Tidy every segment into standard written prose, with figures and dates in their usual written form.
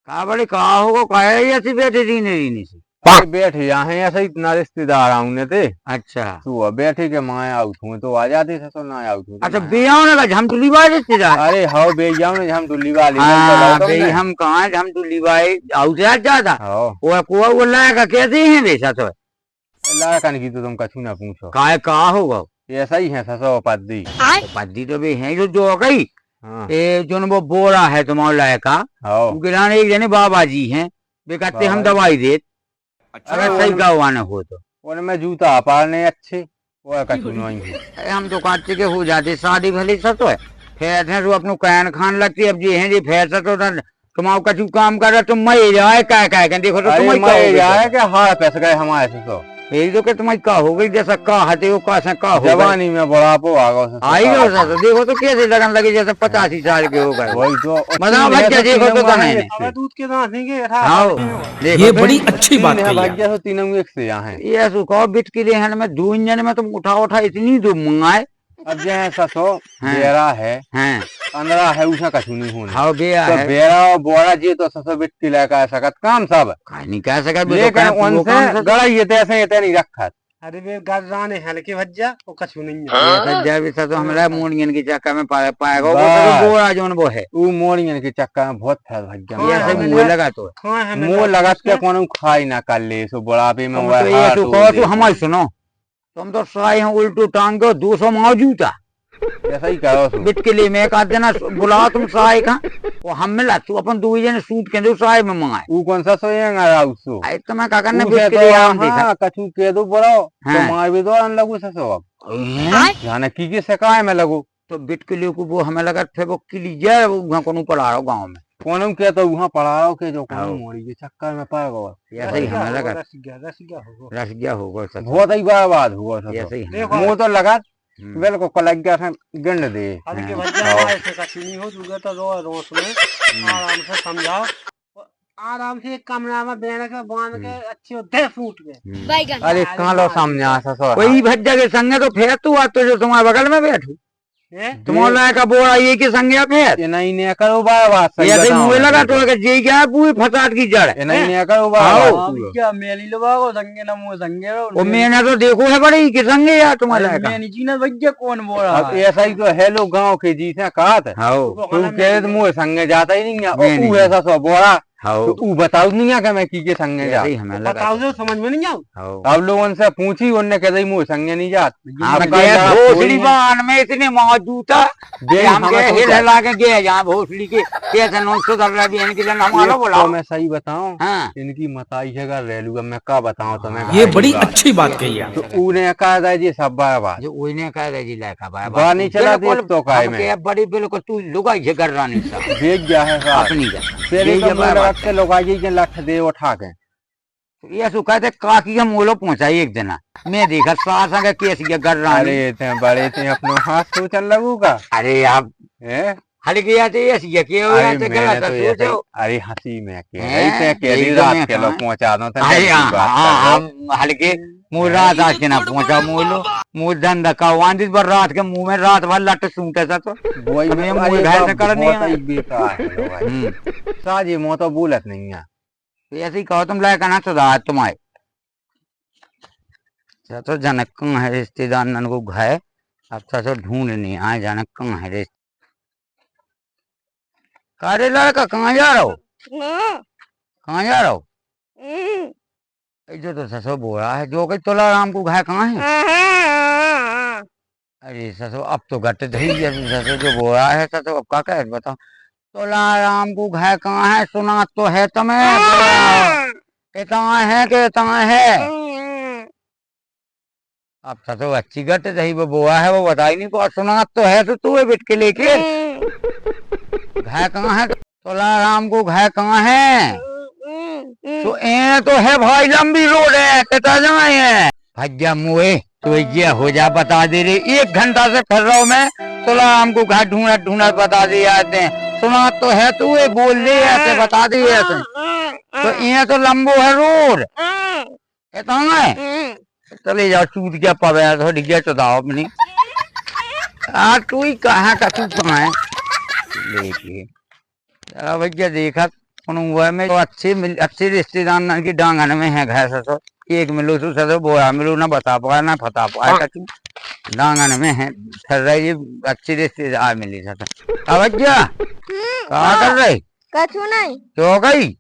कहा बड़े कहा होगा कहा ऐसी बैठे रीने रीने से बैठे यहाँ ऐसा इतना रिश्तेदार आऊंगे थे। अच्छा तू बैठे के माँ आउट हूँ तो आ जाते ससो ना आउट हूँ अच्छा बेयाओ ना हम तो लिवाए रिश्तेदार। अरे हाँ बे जाओ ना हम टुल्ली वाली हाँ भाई हम कहाँ हम तो लिवाए आउट ज्यादा वो कुआ वो लाएगा कैसे हैं वैसा तो लाकन की तो तुम कछु ना पूछो काय कहा होगा ऐसा ही है ससो पद्दी पद्दी तो भी है जो गई ये जो वो बोरा है तुम्हारा लायका गिराने एक जने बाबा जी हैं वे कहते हम दवाई दे अगर सही का न हो तो उनमें जूता पालने अच्छे वो कछु नहीं है। हम तो काटे के हो जाते शादी भली सत है फिर है तो अपनो कैन खान लगती अब ये है जी फैर तो तुम्हारा कछु काम कर रहा तुम मर जाए क्या देखो तो तुम मर जाए क्या हार पैसे गए हमारे से तो यही तो कि तुम्हारी का हो गई जैसा का हटे हो का हो जवानी में बुढ़ापो आई गो सर देखो तो कैसे लगन लगे जैसे 85 साल के हो गए वही तो मजा भैया देखो तो नहीं दूध के दांत नहीं ये बड़ी अच्छी बात है भैया तो तीनों एक से यहाँ है ये सुखो बिट के लिए में 2 इंजन में तुम उठा इतनी दूर मंगाए अब जैसा तो बेरा है 15 है उसका कछु नहीं होना हाँ बेरा और बोरा जी तो ससो बिट की लगा सकत काम सब नहीं कह सकत लेकिन उनसे गड़ा ये नहीं रखा अरे वे गर्राने हल्के भज्जा वो कछु नहीं है भज्जा भी तो हमरा मोड़ियन के चक्कर में पाएगा वो बोरा जोन वो है वो मोड़ियन के चक्कर में बहुत फैल भज्जा ये ऐसे मुंह लगा तो मुंह लगा के कोनो खाई ना कर ले सो बुढ़ापे में वो ये तो कहो तो हमारी सुनो तुम तो साई हैं उल्टू टांग के 200 माओ जूता ऐसा ही करो बिट के लिए मैं कहा देना बुलाओ तुम साई का वो हम मिला तू अपन 2 जने सूट के दो साई में मंगाए वो कौन सा सोएगा उसको आई तो मैं काका ने बिट के लिए आम देखा कछु के दो बुलाओ तो मार भी दो अन लगू ससो अब जाने की सकाए में लगू तो बिट के लिए को वो हमें लगा थे वो क्लियर वहां कोनो पढ़ा रहा गांव में कोनो के तो वहां पढ़ा रहा के जो कोनो मोड़ी के चक्कर में पड़ गया ऐसे ही हमें लगा रस गया होगा बहुत ही बर्बाद हुआ ऐसे ही मुंह तो लगा बिल्कुल कलक गया था गंड दे हल्के भज्जा ऐसे कछु नहीं हो दूंगा तो रोस में आराम से समझाओ आराम से एक कमरा में बैठ के बांध के अच्छे दे फूट गए अरे कहाँ लो सामने आ ससुर वही भज्जा के संगे तो फेर तू आ तो जो तुम्हारे बगल में बैठू तुम्हारा का बोरा ये के संगे फेर ये नहीं करो बात ऐसे मुंह लगा तो जे क्या पूरी फसाद की जड़ ये नहीं करो क्या मेली लोगो संगे ना मुंह संगे वो मैंने तो देखो है बड़ी के संगे यार तुम्हारा मैंने जी ना भैया कौन बोल रहा अब ऐसा ही तो है लोग गांव के जी से कहा था तू कह मुंह संगे जाता ही नहीं है ऐसा सो बोरा तो बताओ नहीं है मैं की संगे जा बताओ जो समझ में नहीं आओ अब लोगों से पूछी उनने कह दी मुँह संगे नहीं जात भोसड़ी बान में इतने मौजूद था हम हिल हिला के गए यहाँ भोसड़ी के कैसे 900 डॉलर भी इनके लिए हमारा बोला मैं सही बताऊं इनकी मताई है अगर रेलू मैं क्या बताऊं तुम्हें ये बड़ी अच्छी बात कही है तो उन्हें कहा था जी सब बाबा जो उन्हें कहा था जी लायका बाबा नहीं चला तो काय में बड़ी बिल्कुल तू लुगाई से कर रहा नहीं था भेज गया है अपनी का लोगाई के लठ दे उठा के ये कहते काकी हम मोलो पहुंचाई एक दिन मैं देखा सासा का केस ये कर रहा अरे बड़े थे अपनो हाथ तो चल लगू का अरे आप हल्के आते ये के हो जाते गलत सोचो अरे हंसी में के रात के लोग पहुंचा दो अरे हम हल्के मुँह रात आज के ना पहुंचा मोलो मुँह धंधा का वांदित भर रात के मुंह में रात भर लट सूंटे सा तो वही में मुंह घायल से करनी है बेकार है साजी मो तो बोलत नहीं है ऐसे ही कहो तुम लायक ना सुधार तुम्हारे तो जनक कहाँ है रिश्तेदार नन को घाय अब तो ढूंढ नहीं आए जनक कहाँ है रिश्ते कारे लड़का कहाँ जा रहा हो कहाँ जा रहा हो जो तो ससो बोला है जो कि तोला राम को घाय कहाँ है अरे ससो अब तो घट ही ससो जो बोला है ससो अब क्या कह बताओ तोला राम को घाय कहाँ है सुना तो है तुम्हें कहाँ है कहाँ है अब ससो अच्छी घट रही वो बोआ है वो बताई नहीं को सुना तो है तो तू बिट के लेके घाय कहाँ है तोला राम को घाय कहाँ है तो ए तो है भाई लंबी रोड है कहता जाए है भज्जा मुए तो ये हो जा बता दे रहे 1 घंटा से फिर रहा हूँ मैं तोला राम को घाय ढूंढा ढूंढा बता दे आते हैं सुना तो है तू ये बोल दे ऐसे बता दे ऐसे तो ये तो लंबो है रोड कहता है चले जाओ चूत क्या पवे थोड़ी क्या चुदाओ अपनी तू ही कहाँ का तू कहाँ है देखिए भैया देखा हुआ में तो अच्छी रिश्तेदार की डांगन में है घर ससुर एक मिलो तो ससुर बोरा मिलो ना बता पाया ना फता पाया कछु डांगन में है कर रही अच्छी रिश्तेदार मिली ससुर अब क्या कहा कर रही कछु नहीं तो गई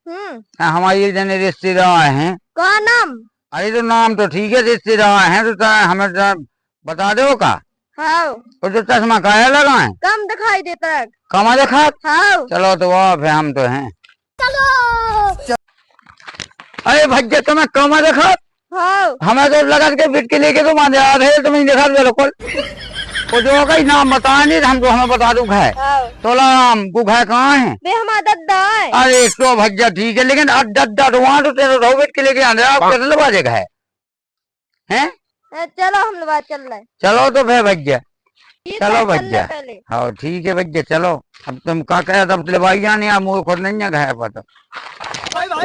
हमारी जने रिश्तेदार हैं कौन नाम अरे तो नाम तो ठीक है रिश्तेदार हैं तो हमें बता दो का हाँ वो तो चश्मा काया लगाए कम दिखाई देता है कमा देखा हाँ चलो तो आप है हम तो हैं चलो अरे भैया तुम्हें कमा देखा हाँ हमें तो लगा के बिट के लेके तो मान याद है तुम्हें देखा बिल्कुल वो जो कहीं नाम बता नहीं हम तो हमें बता दूं है हाँ तोलाराम को घर कहाँ है वे हमारा दद्दा है अरे तो भैया ठीक है लेकिन अड्डा तो वहाँ तो तेरे रहो बिट के लेके आने आप कितने बजे का है चलो हम लोग चल रहे हैं चलो तो फिर भैया ठीक चलो है, चल भैया रहे पहले हाँ ठीक है भैया चलो अब तुम क्या कह तब भाई जाने आप मुझे खुद नहीं है पता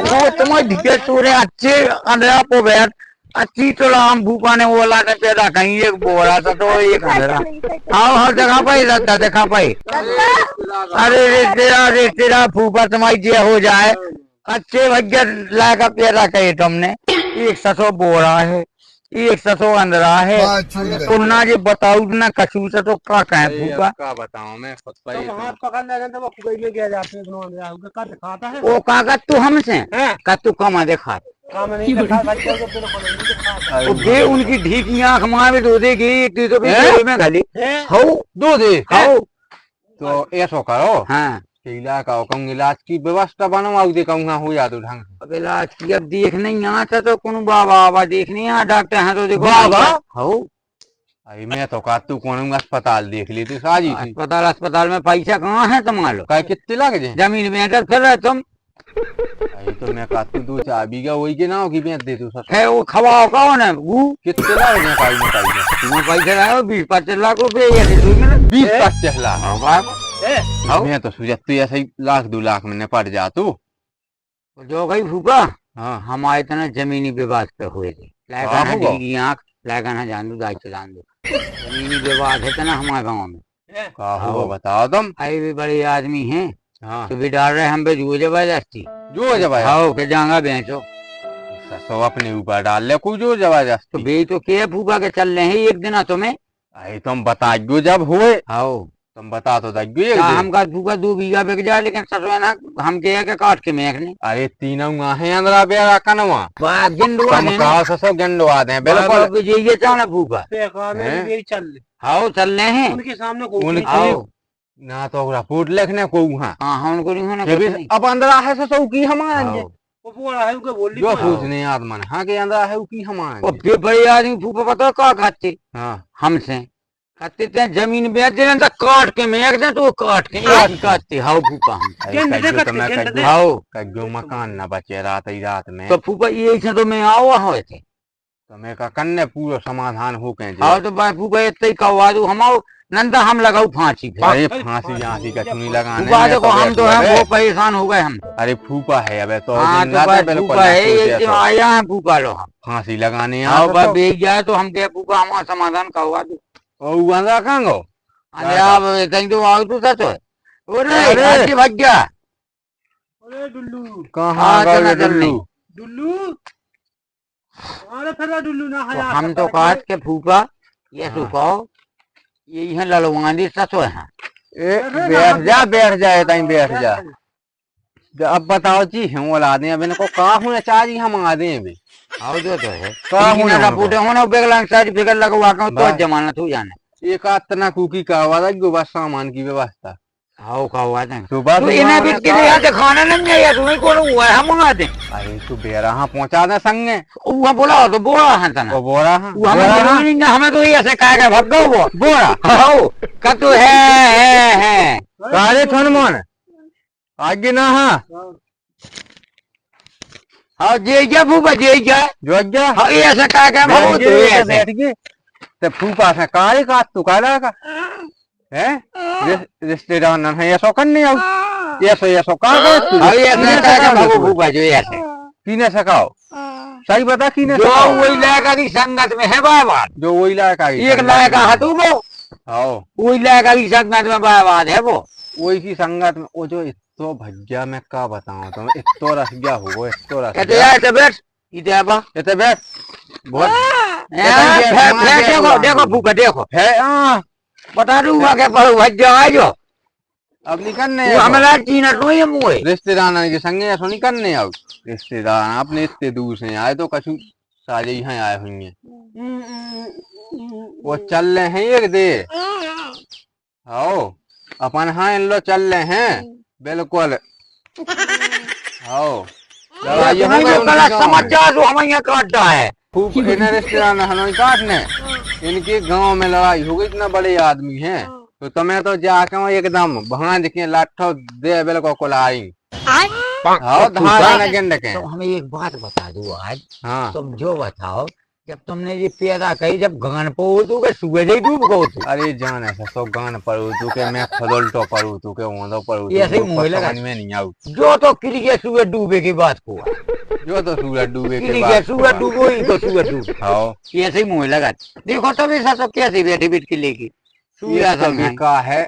वो तुम्हारी ढीके तूने अच्छे अंधेरा को बैठ अच्छी तो हम भूपा ने वो लाने पैदा कहीं एक बोरा था तो एक अंधेरा हाँ हर जगह पर ही रहता देखा पाई अरे रिश्तेदार फूफा तुम्हारी जे हो जाए अच्छे भैया लाकर पैदा कहे तुमने एक ससो बोरा है एक ससो अंधेरा है तुमना जे बताऊ ना कछु से तो क्या कहे फूफा क्या बताऊं मैं खुद पर तो हाथ पकड़ने गए तो वो फुकई में गया जाते हैं दोनों अंदर आके का दिखाता है वो कागज तू हमसे का तू कमा देखा काम नहीं दिखा बच्चों को बिल्कुल नहीं दिखाता वो दे उनकी ढीकी आंख मार में दो देगी तू तो भी जेल में घली हो दो दे हो तो ऐसा करो हाँ इलाका कहूँ इलाज की व्यवस्था बनवाऊ दे कहूँ हो जा तो ढंग से अब इलाज की अब देख नहीं आता तो कौन बाबा बाबा देख नहीं आ डॉक्टर है तो देखो बाबा? हो अरे मैं तो कहा तू कौन अस्पताल देख ली तू साजी थी अस्पताल में पैसा कहाँ है तुम्हारे कहे कितने लग जाए जमीन बेच फिर रहे तुम अरे तो मैं कहा तू 2-4 बीघा वही के ना की बेच दे तू सस है वो खवाओ कौन है वो कितने लग जाए काई में पैसा तुम्हें पैसा लाओ 20-25 लाख रुपए ये 20-25 लाख मैं तो सोचा तू ऐसे ही 1-2 लाख में निपट जा तू जो गई फूफा हाँ हमारे तना जमीनी विवाद पे हुए थे हाँ, होगा। आँख लागा ना जान दो दायित्व जान दो जमीनी विवाद है तना हमारे गाँव में का हुआ बताओ तुम आए भी बड़े आदमी हैं हाँ तो भी डाल रहे हम पे जुए जबरदस्ती जो जबरदस्त आओ के जांगा बेचो ससो अपने ऊपर डाल ले कुछ जो जबरदस्त तो बे तो के फूफा के चल रहे हैं एक दिन आ तुम्हें अरे तुम बता दो जब हुए आओ तुम बता तो दग्गो एक क्या दिन। हम का फूफा 2 बीघा बिक जाए लेकिन ससुर ना हम के काट के मेखने अरे तीनों है अंदरा बेरा कनवा गिंडवा तुम कहा ससो गंडवा दे बिल्कुल ये चाहना फूफा बेकार में हैं? यही चल रहे आओ चल रहे हैं उनके सामने को उनकी आओ ना तो रिपोर्ट लिखने को वहाँ हाँ उनको नहीं होना ये भी कुछ नहीं। अब अंदरा है ससो की हमारे आओ। वो बोला है उनके बोल जो पूछने आदमन हाँ के अंदरा है की वो हमारे बे बड़े आदमी फूफा पता क्या खाते हाँ हमसे कहते थे जमीन बेच दे तो काट के मेक दे तो काट के एक काटते हाउ फूफा हम गेंद दे कज्जो तो मैं गेंद दे। हाउ कज्जो मकान न बचे रात ही रात में तो फूफा ये से तो मैं आओ हुए थे तो मैं का कन्ने पूरा समाधान हो के आओ तो भाई फूफा इतने ही कवा दू हम आओ नंदा हम लगाऊ फांसी पे अरे फांसी यहाँ का चुनी लगाने फूफा में देखो हम तो बैठो हैं अबे। वो परेशान हो गए हम अरे फूफा है अबे तो हाँ दिन तो रात भाई बिल्कुल फूफा है ना सोचे ये तो। आया है फूफा लो हम फांसी लगाने आओ यहाँ भाई तो बेच जाए तो हम के फूफा हमारा समाधान करवा दो ओ वंदा कहाँ गो अरे आप कहीं तो आओ तो सच है अरे। अरे आज भाग गया अरे डुल्लू कहाँ हाँ, गए चला चल डुल्लू डुल्लू अरे फिर डुल्लू ना तो हया हम तो काट के फूफा ये हाँ। सुखाओ ये यहाँ ललवानी सच है बैठ जाए ताई बैठ जा अब बताओ जी हम औलादे अब इनको कहाँ होना चाहिए हम आदे भी आओ जो तो है कहाँ होना ना होगा? फूटे होना बेगला सर्टिफिकेट लगवा के तो बस। जमानत हो जाने एक आतना कुकी का आवाज बस सामान की व्यवस्था आओ का हुआ था सुबह तो इन्हें भी के लिए यहाँ से खाना नहीं है तुम्हें कौन हुआ है हम आते अरे तू बेरा हाँ पहुँचा दे संगे वहाँ बोला तो बोला है तना वो बोरा हाँ वो हमें जरूरी नहीं हमें तो ये ऐसे कह के भग गए वो बोला आओ का तो है काले थन मन आगे ना हाँ हाँ जे क्या फूफा जे क्या जो आज्ञा हाँ ये ऐसे कह के भगो तो ये ऐसे बैठ गए ते फूफा से काले का तू काला का है रिश्तेदार न है ऐसा करने आओ ऐसा कहाँ गए तू हाँ ये ऐसे कह के भगो फूफा जो ये ऐसे किने सकाओ सही बता किने जो सकाओ वही लायका की संगत में है बाबा जो वही लायक आई एक लायका हटू वो आओ वही लायका की संगत में बाबा है वो वही की संगत में वो जो तो भैया मैं क्या बताऊं तुम्हें, इतो रस गया हो, इतो रस कहते गया। यार इधर बैठ, इधर बा, इधर बैठ। बहुत देखो देखो भूखा देखो है बता दूंगा के पढ़ो भैया आ जाओ अब निकलने वो हमारा चीना तो ये मुँह रिश्तेदार के संगे ऐसा नहीं करने अब रिश्तेदार अपने इतने दूर से आए तो कछु सारे यहाँ आए हुए हैं। वो चल रहे हैं एक दे आओ अपन हाँ इन लो चल रहे हैं बिल्कुल आओ समझ जा जो हमें यहाँ काटता है खूब इन्हें रिश्तेदार हनोई काटने इनके गांव में लड़ाई हो गई, इतना बड़े आदमी हैं तो तुम्हें तो जाके एकदम भांज के लाठो दे बिल्कुल कोलाई आओ धारा गेंद के। तो हमें एक बात बता दो आज, हाँ तुम जो बताओ जब तुमने ये पैदा कही जब गान पो तू के सूरज ही डूब गो तू अरे जान ऐसा तो गान पढ़ू तू के मैं खदोल्टो पढ़ू तू के ओंदो पढ़ू ये ऐसे ही मुँह लगा में नहीं आऊ जो तो क्रिके सूरज डूबे की बात को जो तो सूरज डूबे के क्रिके बाद सूरज डूबो ही तो सूरज डूब आओ ये ऐसे ही मुँह लगा देखो तब ऐसा सब कैसे बैठे बैठ के लेके ये सूरज सभी का है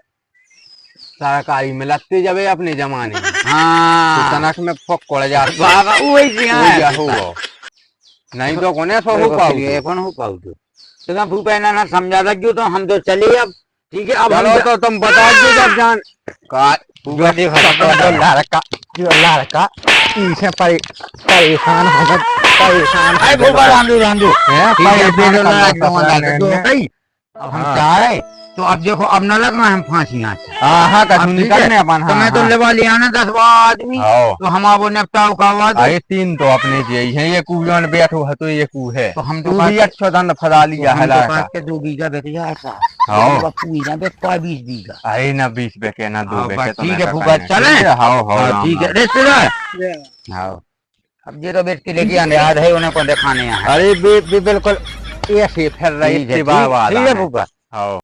सरकारी में लगते जब अपने जमाने में हाँ तनक में पकड़ जाते बाबा वही से क्या होगा नहीं तो कोने सो हो पाऊ अपन हो पाऊ तो ना भूपा ना समझा लग तो हम तो चले अब ठीक है अब चलो तो तुम बता दो जब जान का भूपा देखो जो लड़का इसे परेशान हो परेशान है भूपा रांधू रांधू अब हम चाह रहे तो अब देखो अब न लगना हम फांसी हाँ कछु निकलने अपन तो मैं तो लेवा लिया ना 10 आदमी तो हम वो निपटाओ का अरे तीन तो अपने जे है ये कूजन बैठो है तो ये कू है तो हम तू भी अच्छा दंड फदा लिया है लाका के 2 बीघा बेच गया ऐसा हाँ पूरा बेच 20 बीघा अरे ना 20 बेके ना 2 बेके ठीक है फूफा चले हाँ ठीक है रिश्तेदार हाँ अब ये तो बेच के लेके आने याद है उन्हें को दिखाने यहाँ अरे बिल्कुल ऐसे फिर रही थी बार बार ठीक है फूफा हाँ